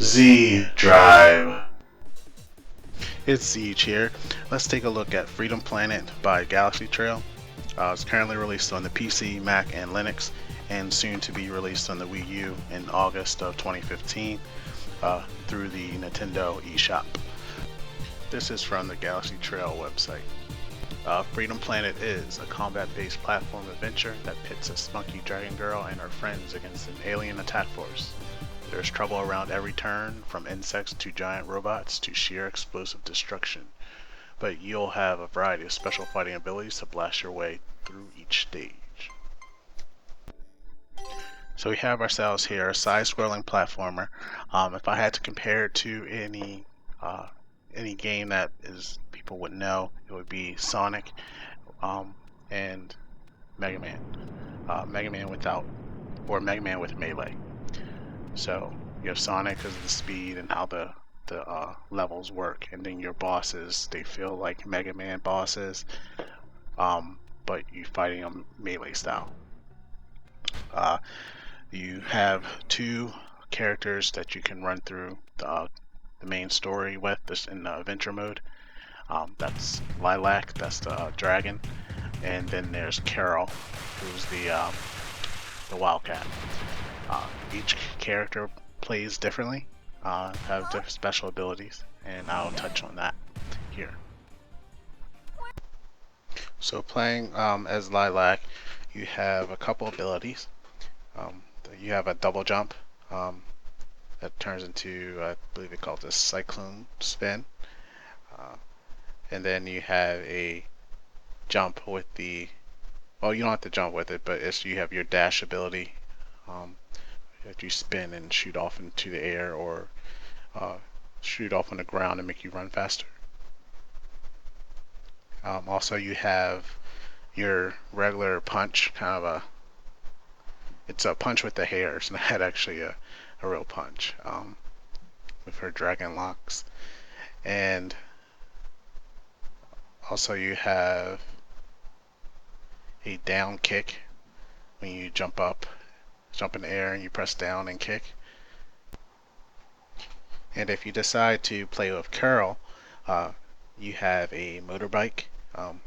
Z Drive. It's Siege here. Let's take a look at Freedom Planet by Galaxytrail. It's currently released on the PC, Mac, and Linux, and soon to be released on the Wii U in August of 2015 through the Nintendo eShop. This is from the Galaxytrail website. Freedom Planet is a combat-based platform adventure that pits a spunky dragon girl and her friends against an alien attack force. There's trouble around every turn, from insects to giant robots to sheer explosive destruction, but you'll have a variety of special fighting abilities to blast your way through each stage. So we have ourselves here a side-scrolling platformer. If I had to compare it to any game that is people would know, it would be Sonic and Mega Man. Mega Man without, or Mega Man with melee. So you have Sonic because of the speed and how the levels work, and then your bosses, they feel like Mega Man bosses, but you're fighting them melee style. You have two characters that you can run through the main story with this in the adventure mode. That's Lilac, that's the dragon, and then there's Carol, who's the wildcat. Each character plays differently, have different special abilities, and I'll touch on that here. So playing as Lilac, you have a couple abilities. You have a double jump that turns into, I believe they call it, a cyclone spin. And then you have a jump with well, you don't have to jump with it, but you have your dash ability. That you spin and shoot off into the air, or shoot off on the ground and make you run faster. Also, you have your regular punch, it's a punch with the hairs, not actually a real punch, with her dragon locks. And also you have a down kick when you jump in the air and you press down and kick. And if you decide to play with Carol, you have a motorbike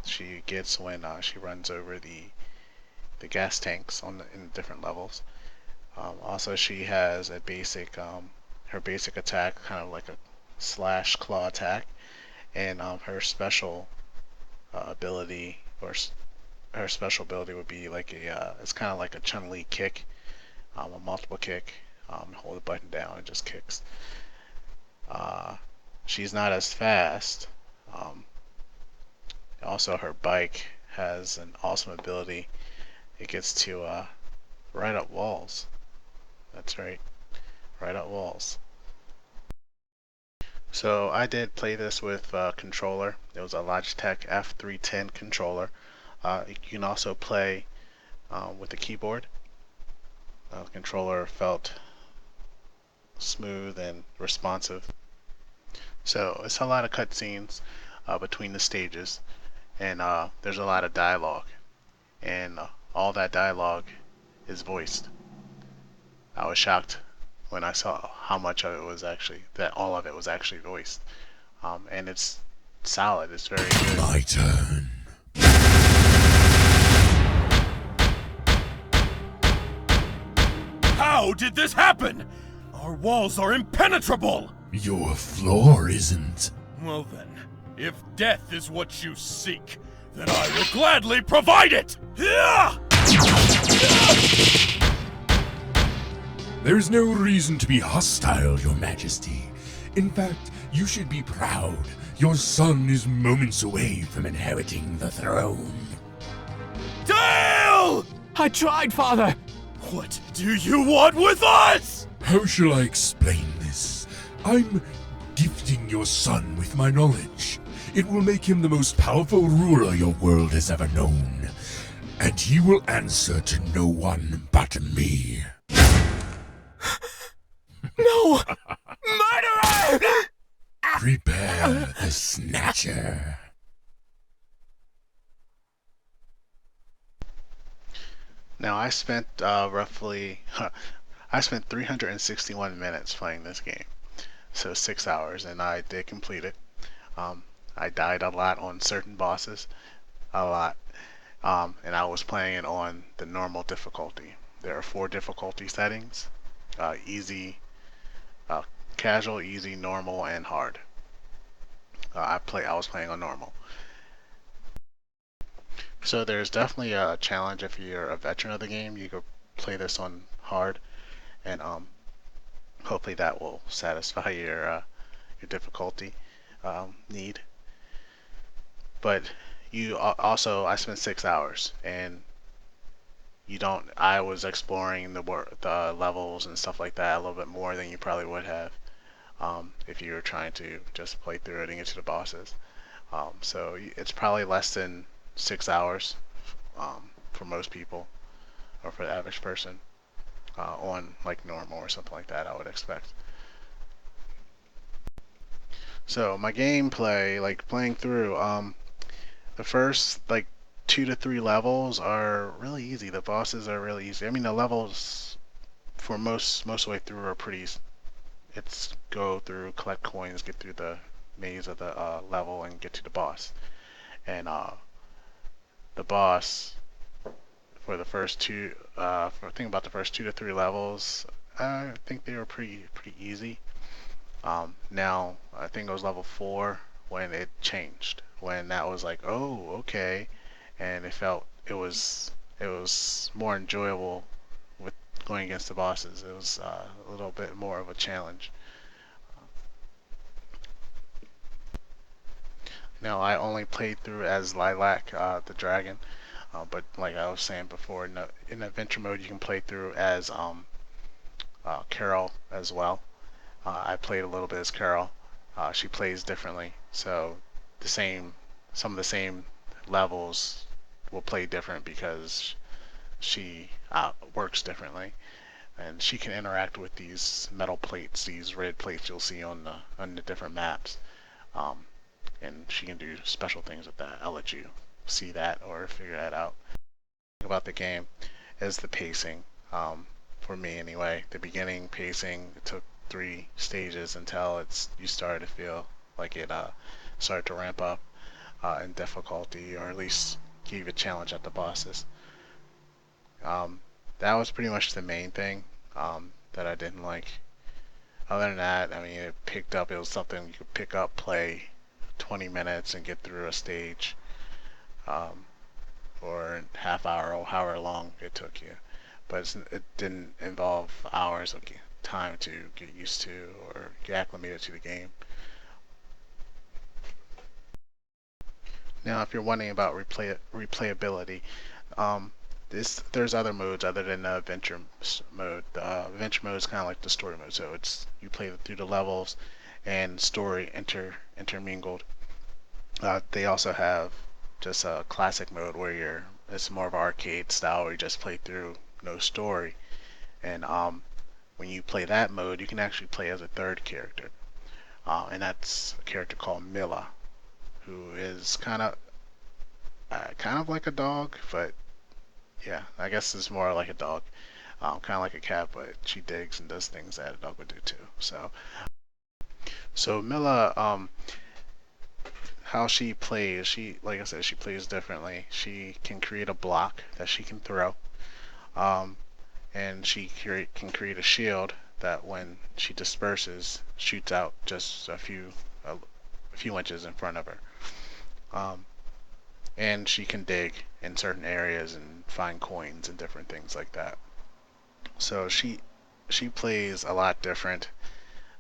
she gets when she runs over the gas tanks in different levels. Also, she has a basic her basic attack, kind of like a slash claw attack, and her special ability, or her special ability would be like it's kind of like a Chun-Li kick, a multiple kick. Hold the button down and just kicks. She's not as fast. Also, her bike has an awesome ability. It gets to ride up walls. That's right, ride up walls. So I did play this with a controller. It was a Logitech F310 controller. You can also play with the keyboard. The controller felt smooth and responsive. So it's a lot of cutscenes between the stages, and there's a lot of dialogue, and all that dialogue is voiced. I was shocked when I saw how much of it was that all of it was actually voiced, and it's solid. It's very good. My turn. How did this happen? Our walls are impenetrable! Your floor isn't. Well then, if death is what you seek, then I will gladly provide it! There's no reason to be hostile, Your Majesty. In fact, you should be proud. Your son is moments away from inheriting the throne. Dale! I tried, Father! What do you want with us? How shall I explain this? I'm gifting your son with my knowledge. It will make him the most powerful ruler your world has ever known. And he will answer to no one but me. No! Murderer! Prepare the Snatcher. Now I spent 361 minutes playing this game. So 6 hours, and I did complete it. I died a lot on certain bosses, a lot, and I was playing it on the normal difficulty. There are 4 difficulty settings: easy, uh, casual, easy, normal, and hard. I was playing on normal. So there's definitely a challenge if you're a veteran of the game. You could play this on hard, and hopefully that will satisfy your difficulty need. But you also, I spent 6 hours, and you don't. I was exploring the levels and stuff like that a little bit more than you probably would have if you were trying to just play through it and get to the bosses. So it's probably less than 6 hours for most people, or for the average person on like normal or something like that, I would expect. So my gameplay, like playing through, the first like 2 to 3 levels are really easy. The bosses are really easy. I mean, the levels for most of the way through are pretty. It's go through, collect coins, get through the maze of the level, and get to the boss. And the boss for the first two, for think about the first 2 to 3 levels, I think they were pretty easy. Now I think it was level 4 when it changed. When that was like, oh, okay, and it was more enjoyable with going against the bosses. It was a little bit more of a challenge. Now I only played through as Lilac, the dragon, but like I was saying before, in adventure mode you can play through as Carol as well. I played a little bit as Carol. She plays differently, so the same, some of the same levels will play different because she works differently, and she can interact with these metal plates, these red plates you'll see on the different maps, um, and she can do special things with that. I'll let you see that or figure that out. About the game is the pacing. For me anyway, the beginning pacing, it took 3 stages until you started to feel like it started to ramp up in difficulty, or at least give a challenge at the bosses. Um, that was pretty much the main thing that I didn't like. Other than that, I mean, it picked up. It was something you could pick up, play 20 minutes, and get through a stage, um, or half hour or however long it took you. But it didn't involve hours of time to get used to or get acclimated to the game. Now, if you're wondering about replayability, there's other modes other than the adventure mode. The adventure mode is kind of like the story mode, so it's you play through the levels and story intermingled. They also have just a classic mode where it's more of an arcade style where you just play through no story. And when you play that mode, you can actually play as a third character, and that's a character called Milla, who is kind of like a dog, but yeah, I guess it's more like a dog, kind of like a cat, but she digs and does things that a dog would do too. So Milla, how she plays, like I said, she plays differently. She can create a block that she can throw, um, and she can create a shield that when she disperses, shoots out just a few inches in front of her. Um, and she can dig in certain areas and find coins and different things like that. So she plays a lot different,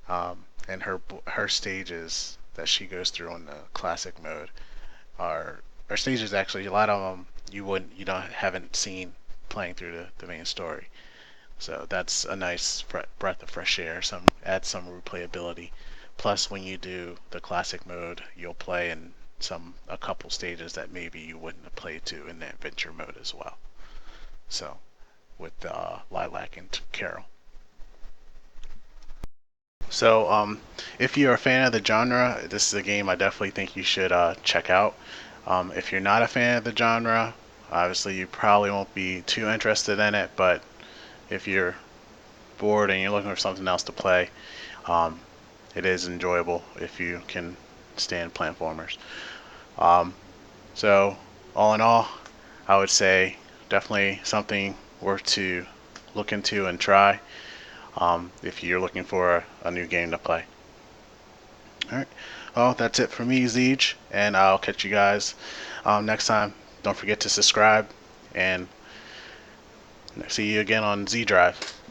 and her stages that she goes through in the classic mode are stages, actually a lot of them you don't haven't seen playing through the main story. So that's a nice breath of fresh air. Add some replayability. Plus, when you do the classic mode, you'll play in a couple stages that maybe you wouldn't have played to in the adventure mode as well. So, with Lilac and Carol. So, if you're a fan of the genre, this is a game I definitely think you should check out. If you're not a fan of the genre, obviously you probably won't be too interested in it, but if you're bored and you're looking for something else to play, um, it is enjoyable if you can stand platformers. So all in all, I would say definitely something worth to look into and try if you're looking for a new game to play. Alright, well, that's it for me, Zeech, and I'll catch you guys next time. Don't forget to subscribe, and see you again on Z Drive.